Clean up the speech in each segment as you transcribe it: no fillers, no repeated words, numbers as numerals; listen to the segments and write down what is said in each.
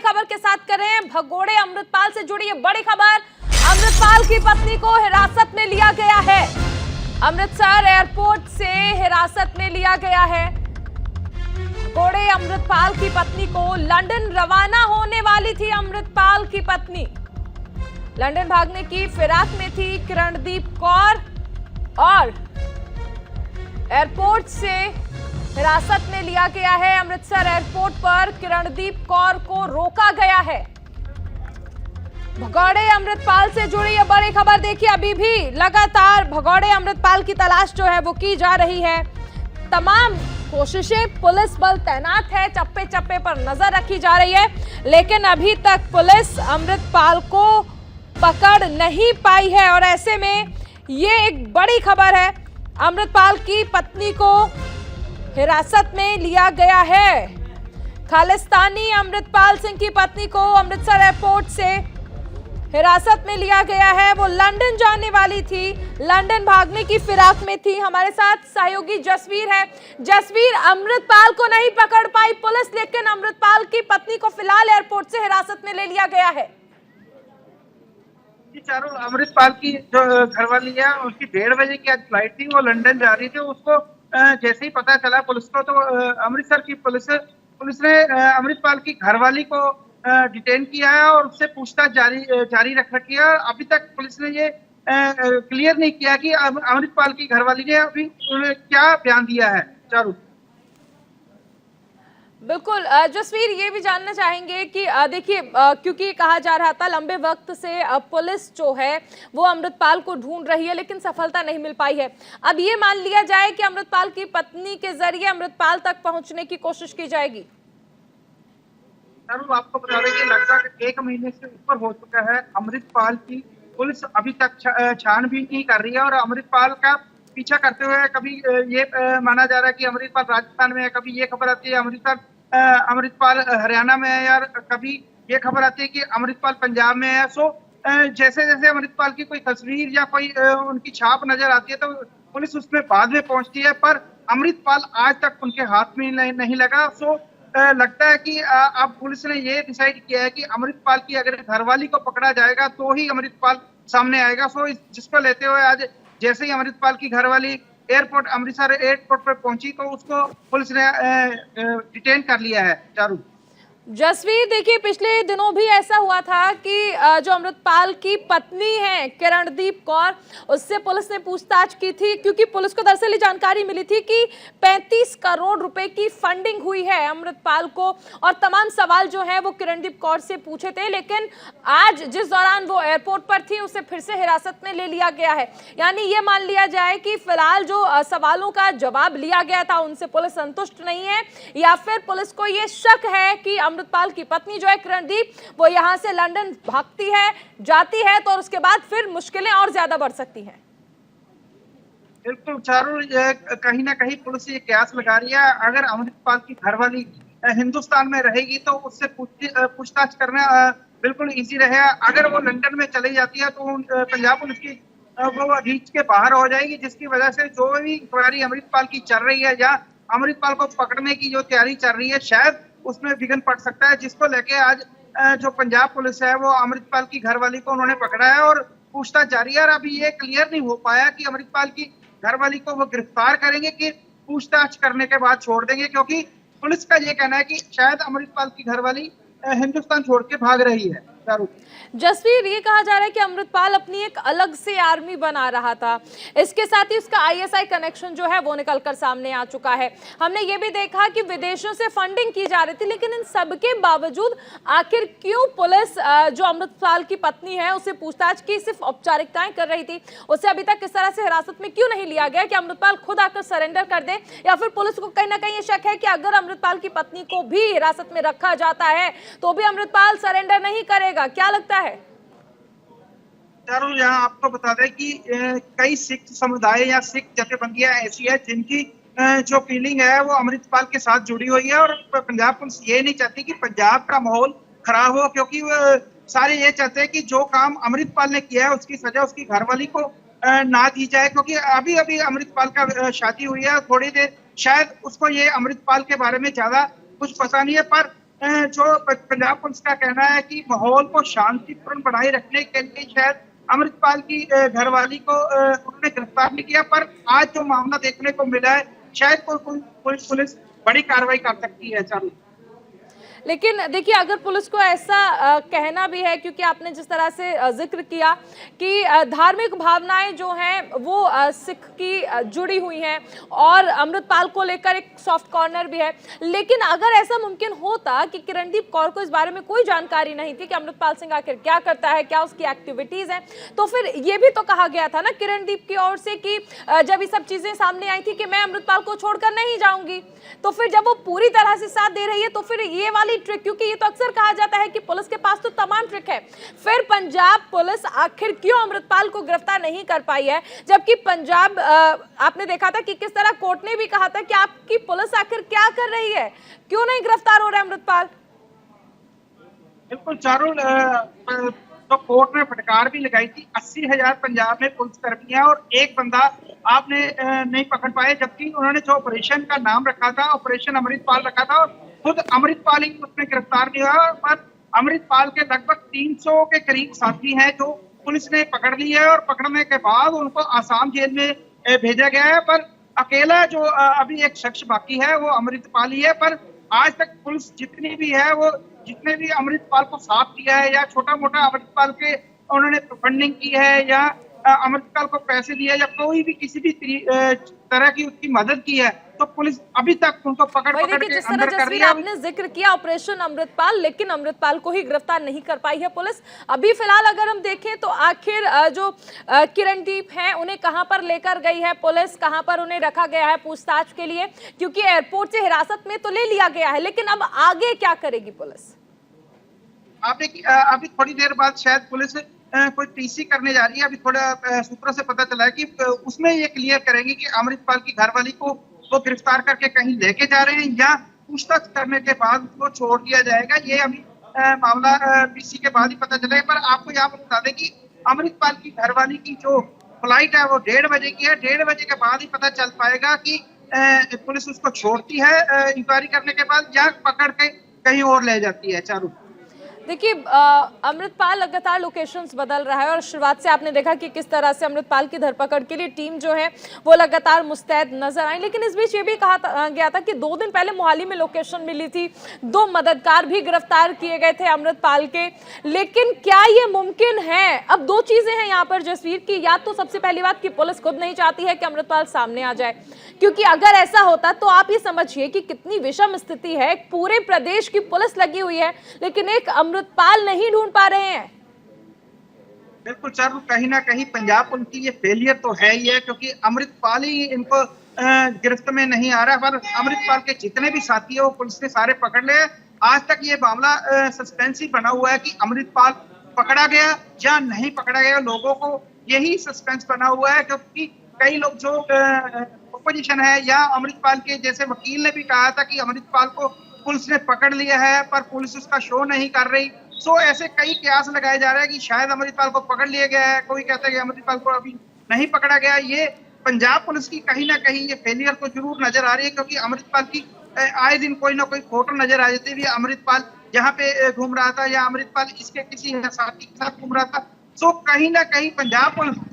बड़ी खबर के साथ कर रहे हैं। भगोड़े अमृतपाल से जुड़ी ये बड़ी खबर। अमृतपाल की पत्नी को हिरासत में लिया गया है। अमृतसर एयरपोर्ट से हिरासत में लिया गया है। भगोड़े अमृतपाल की पत्नी को लंदन रवाना होने वाली थी। अमृतपाल की पत्नी लंदन भागने की फिराक में थी किरणदीप कौर और एयरपोर्ट से हिरासत में लिया गया है। अमृतसर एयरपोर्ट पर किरणदीप कौर को रोका गया है। भगोड़े अमृतपाल से जुड़ी यह बड़ी खबर देखिए। अभी भी लगातार भगोड़े अमृतपाल की तलाश जो है वो की जा रही है। तमाम कोशिशें, पुलिस बल तैनात है, चप्पे चप्पे पर नजर रखी जा रही है, लेकिन अभी तक पुलिस अमृतपाल को पकड़ नहीं पाई है। और ऐसे में ये एक बड़ी खबर है। अमृतपाल की पत्नी को हिरासत में लिया गया है। खालिस्तानी अमृतपाल सिंह की पत्नी को अमृतसर एयरपोर्ट से हिरासत में लिया गया है। वो लंदन जाने वाली थी, लंदन भागने की फिराक में थी। हमारे साथ सहयोगी जसवीर है। जसवीर, अमृतपाल को नहीं पकड़ पाई पुलिस, लेकिन अमृतपाल की पत्नी को फिलहाल एयरपोर्ट से हिरासत में ले लिया गया है। चारों अमृतपाल की जो घरवाली है, उसकी 1:30 बजे की आज फ्लाइट थी, वो लंदन जा रही थी। उसको जैसे ही पता चला पुलिस को, तो अमृतसर की पुलिस ने अमृतपाल की घरवाली को डिटेन किया है और उससे पूछताछ जारी रख रखी है। अभी तक पुलिस ने ये क्लियर नहीं किया कि अमृतपाल की घरवाली ने अभी क्या बयान दिया है। चारों बिल्कुल जसवीर, ये भी जानना चाहेंगे कि देखिए, क्योंकि कहा जा रहा था लंबे वक्त से पुलिस जो है वो अमृतपाल को ढूंढ रही है, लेकिन सफलता नहीं मिल पाई है। अब ये मान लिया जाए कि अमृतपाल की पत्नी के जरिए अमृतपाल तक पहुंचने की कोशिश की जाएगी। सर, आपको बता दें कि लगभग 1 महीने से ऊपर हो चुका है। अमृतपाल की पुलिस अभी तक छानबीन नहीं कर रही है और अमृतपाल का पीछा करते हुए कभी ये माना जा रहा है कि अमृतपाल राजस्थान में है, कभी ये खबर आती है अमृतपाल हरियाणा में है, या कभी ये खबर आती है कि अमृतपाल पंजाब में है। सो जैसे जैसे अमृतपाल की कोई तस्वीर या कोई उनकी छाप नजर आती है तो पुलिस उसमें बाद में पहुंचती है, पर अमृतपाल आज तक उनके हाथ में नहीं लगा। सो लगता है कि अब पुलिस ने ये डिसाइड किया है कि अमृतपाल की अगर घरवाली को पकड़ा जाएगा तो ही अमृतपाल सामने आएगा। सो जिसको लेते हुए आज जैसे ही अमृतपाल की घरवाली अमृतसर एयरपोर्ट पर पहुंची तो उसको पुलिस ने डिटेन कर लिया है। चारू जसवीर, देखिए, पिछले दिनों भी ऐसा हुआ था कि जो अमृतपाल की पत्नी है किरणदीप कौर, उससे पुलिस ने पूछताछ की थी, क्योंकि पुलिस को दरअसल जानकारी मिली थी कि 35 करोड़ रुपए की फंडिंग हुई है अमृतपाल को, और तमाम सवाल जो है वो किरणदीप कौर से पूछे थे। लेकिन आज जिस दौरान वो एयरपोर्ट पर थी उसे फिर से हिरासत में ले लिया गया है। यानी ये मान लिया जाए कि फिलहाल जो सवालों का जवाब लिया गया था उनसे पुलिस संतुष्ट नहीं है, या फिर पुलिस को ये शक है कि अमृतपाल की पत्नी जो है किरणदीप, वो यहां से लंदन भागती है, जाती है, तो उसके बाद फिर मुश्किलें और ज्यादा बढ़ सकती हैं। बिल्कुल चारू, कहीं ना कहीं पुलिस ये कयास लगा रही है, अगर अमृतपाल की घरवाली हिंदुस्तान में रहेगी तो उससे पूछताछ करना बिल्कुल इजी रहेगा। अगर वो लंदन में चली जाती है तो पंजाब पुलिस की वो रीच के बाहर हो जाएगी, जिसकी वजह से जो भी इंक्वायरी अमृतपाल की चल रही है या अमृतपाल को पकड़ने की जो तैयारी चल रही है, शायद उसमें विघ्न पड़ सकता है। जिसको लेके आज जो पंजाब पुलिस है वो अमृतपाल की घरवाली को उन्होंने पकड़ा है और पूछताछ जारी है। और अभी ये क्लियर नहीं हो पाया कि अमृतपाल की घरवाली को वो गिरफ्तार करेंगे कि पूछताछ करने के बाद छोड़ देंगे, क्योंकि पुलिस का ये कहना है कि शायद अमृतपाल की घरवाली हिंदुस्तान छोड़ के भाग रही है। जसवीर, ये कहा जा रहा है कि अमृतपाल अपनी एक अलग से आर्मी बना रहा था। इसके साथ ही उसका आईएसआई कनेक्शन जो है वो निकलकर सामने आ चुका है। हमने ये भी देखा कि विदेशों से फंडिंग की जा रही थी, लेकिन इन सब के बावजूद आखिर क्यों पुलिस जो अमृतपाल की पत्नी है उसे पूछताछ की सिर्फ औपचारिकताएं कर रही थी, उसे अभी तक इस तरह से हिरासत में क्यों नहीं लिया गया कि अमृतपाल खुद आकर सरेंडर कर दे? या फिर पुलिस को कहीं ना कहीं ये शक है कि अगर अमृतपाल की पत्नी को भी हिरासत में रखा जाता है तो भी अमृतपाल सरेंडर नहीं करेगा? क्या लगता है? जरूर, यहाँ आपको बता दें कि कई सिख समुदाय या सिख जथेबंदियां ऐसी है जिनकी जो फीलिंग है वो अमृतपाल के साथ जुड़ी हुई है, और पंजाब पुलिस ये नहीं चाहती कि पंजाब का माहौल खराब हो, क्योंकि सारे ये चाहते हैं कि जो काम अमृतपाल ने किया है उसकी सजा उसकी घरवाली को ना दी जाए, क्योंकि अभी अभी अमृतपाल का शादी हुई है। थोड़ी देर शायद उसको ये अमृतपाल के बारे में ज्यादा कुछ पता नहीं है, पर जो पंजाब पुलिस का कहना है कि माहौल को शांतिपूर्ण बनाए रखने के लिए शायद अमृतपाल की घरवाली को उन्होंने गिरफ्तार नहीं किया, पर आज जो मामला देखने को मिला है शायद कोई पुलिस बड़ी कार्रवाई कर सकती है। चारू, लेकिन देखिए, अगर पुलिस को ऐसा कहना भी है, क्योंकि आपने जिस तरह से जिक्र किया कि धार्मिक भावनाएं जो हैं वो सिख की जुड़ी हुई हैं और अमृतपाल को लेकर एक सॉफ्ट कॉर्नर भी है, लेकिन अगर ऐसा मुमकिन होता कि किरणदीप कौर को इस बारे में कोई जानकारी नहीं थी कि अमृतपाल सिंह आखिर क्या करता है, क्या उसकी एक्टिविटीज हैं, तो फिर ये भी तो कहा गया था ना किरणदीप की ओर से कि जब ये सब चीजें सामने आई थी कि मैं अमृतपाल को छोड़कर नहीं जाऊंगी, तो फिर जब वो पूरी तरह से साथ दे रही है तो फिर ये वाली ट्रिक, क्योंकि ये तो अक्सर कहा जाता है कि पुलिस के पास तो तमाम ट्रिक है, फिर पंजाब पुलिस आखिर क्यों अमृतपाल को गिरफ्तार नहीं कर पाई है, जबकि पंजाब आपने देखा था कि किस तरह कोर्ट ने भी कहा था कि आपकी पुलिस आखिर क्या कर रही है, क्यों नहीं गिरफ्तार हो रहा है अमृतपाल। बिल्कुल चारू, तो कोर्ट ने फटकार भी लगाई थी। 80,000 पंजाब में पुलिसकर्मी है और एक बंदा आपने नहीं पकड़ पाए, जबकि उन्होंने जो ऑपरेशन का नाम रखा था ऑपरेशन अमृतपाल रखा था और खुद अमृतपाल ही उसमें गिरफ्तार नहीं हुआ, पर अमृतपाल के लगभग 300 के करीब साथी हैं जो पुलिस ने पकड़ लिए और पकड़ने के बाद उनको आसाम जेल में भेजा गया है, पर अकेला जो अभी एक शख्स बाकी है वो अमृतपाल ही है। पर आज तक पुलिस जितनी भी है वो जितने भी अमृतपाल को साफ किया है या छोटा मोटा अमृतपाल के उन्होंने फंडिंग की है या अमृतपाल को पैसे दिए या कोई भी किसी भी तरह की उसकी मदद की है, तो पुलिस अभी तक उनको पकड़ के जिस तरह अंदर कर रही है। आपने जिक्र किया ऑपरेशन अमृतपाल, लेकिन अमृतपाल को ही गिरफ्तार नहीं कर पाई है पुलिस अभी फिलहाल। अगर हम देखें तो आखिर जो किरणदीप हैं उन्हें कहां पर लेकर गई है पुलिस, कहां पर उन्हें रखा गया है पूछताछ के लिए, क्योंकि एयरपोर्ट से हिरासत में तो ले लिया गया है, लेकिन अब आगे क्या करेगी पुलिस? अभी थोड़ी देर बाद शायद पुलिस कोई टीसी करने जा रही है। अभी थोड़ा सूत्रों से पता चला है कि उसमें ये क्लियर करेंगे कि अमृतपाल की घरवाली को वो गिरफ्तार करके कहीं लेके जा रहे हैं या पूछताछ करने के बाद उसको छोड़ दिया जाएगा। ये अभी मामला पीसी के बाद ही पता चलेगा। पर आपको यहाँ पर बता दें कि अमृतपाल की घरवाली की जो फ्लाइट है वो 1:30 बजे की है। 1:30 बजे के बाद ही पता चल पाएगा कि पुलिस उसको छोड़ती है इंक्वायरी करने के बाद या पकड़ के कहीं और ले जाती है। चारू, देखिए, अमृतपाल लगातार लोकेशंस बदल रहा है और शुरुआत से आपने देखा कि किस तरह से अमृतपाल की धरपकड़ के लिए टीम जो है वो लगातार मुस्तैद नजर आई, लेकिन इस बीच ये भी कहा गया था कि 2 दिन पहले मोहाली में लोकेशन मिली थी, 2 मददगार भी गिरफ्तार किए गए थे अमृतपाल के। लेकिन क्या ये मुमकिन है? अब 2 चीजें हैं यहाँ पर जसवीर की, या तो सबसे पहली बात कि पुलिस खुद नहीं चाहती है कि अमृतपाल सामने आ जाए, क्योंकि अगर ऐसा होता तो आप ये समझिए कि कितनी विषम स्थिति है, पूरे प्रदेश की पुलिस लगी हुई है लेकिन एक अमृतपाल नहीं ढूंढ पा रहे हैं। बिल्कुल सर, कहीं ना कहीं पंजाब पुलिस की ये फेलियर तो है ही है, क्योंकि अमृतपाल ही इनको गिरफ्त में नहीं आ रहा। पर अमृतपाल के जितने भी साथी है वो पुलिस ने सारे पकड़ लिए। आज तक ये मामला सस्पेंस ही बना हुआ है कि अमृतपाल पकड़ा गया या नहीं पकड़ा गया, लोगों को यही सस्पेंस बना हुआ है। क्योंकि कई लोग जो ओपोजिशन है या अमृतपाल के जैसे वकील ने भी कहा था कि अमृतपाल को पुलिस ने पकड़ लिया है पर पुलिस उसका शो नहीं कर रही। सो ऐसे कई कयास लगाए जा रहे हैं कि शायद अमृतपाल को पकड़ लिया गया है, कोई कहता है कि अमृतपाल को अभी नहीं पकड़ा गया। ये पंजाब पुलिस की कहीं ना कहीं ये फेलियर तो जरूर नजर आ रही है, क्योंकि अमृतपाल की आए दिन कोई ना कोई फोटो नजर आ जाती है, अमृतपाल यहाँ पे घूम रहा था या अमृतपाल इसके किसी साथी के साथ घूम रहा था। सो कहीं ना कहीं पंजाब पुलिस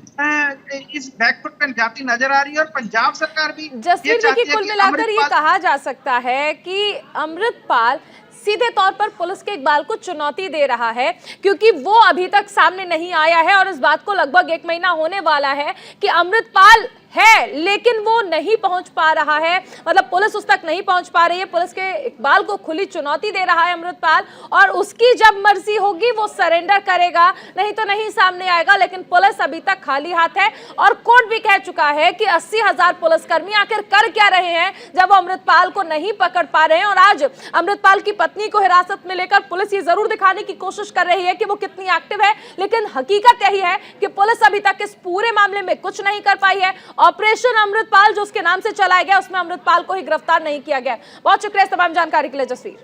इस बैकफुट पे जाती नजर आ रही है और पंजाब सरकार भी जसवीर देखिए, कुल मिलाकर ये कहा जा सकता है कि अमृतपाल सीधे तौर पर पुलिस के इकबाल को चुनौती दे रहा है, क्योंकि वो अभी तक सामने नहीं आया है और इस बात को लगभग 1 महीना होने वाला है कि अमृतपाल है लेकिन वो नहीं पहुंच पा रहा है, मतलब पुलिस उस तक नहीं पहुंच पा रही है। पुलिस के इकबाल को खुली चुनौती दे रहा है अमृतपाल, और उसकी जब मर्जी होगी वो सरेंडर करेगा, नहीं तो नहीं सामने आएगा। लेकिन पुलिस अभी तक खाली हाथ है और कोर्ट भी कह चुका है कि 80,000 पुलिसकर्मी आखिर कर क्या रहे हैं जब वो अमृतपाल को नहीं पकड़ पा रहे हैं। और आज अमृतपाल की पत्नी को हिरासत में लेकर पुलिस ये जरूर दिखाने की कोशिश कर रही है कि वो कितनी एक्टिव है, लेकिन हकीकत यही है कि पुलिस अभी तक इस पूरे मामले में कुछ नहीं कर पाई है। ऑपरेशन अमृतपाल जो उसके नाम से चलाया गया उसमें अमृतपाल को ही गिरफ्तार नहीं किया गया। बहुत शुक्रिया इस तमाम जानकारी के लिए जसवीर।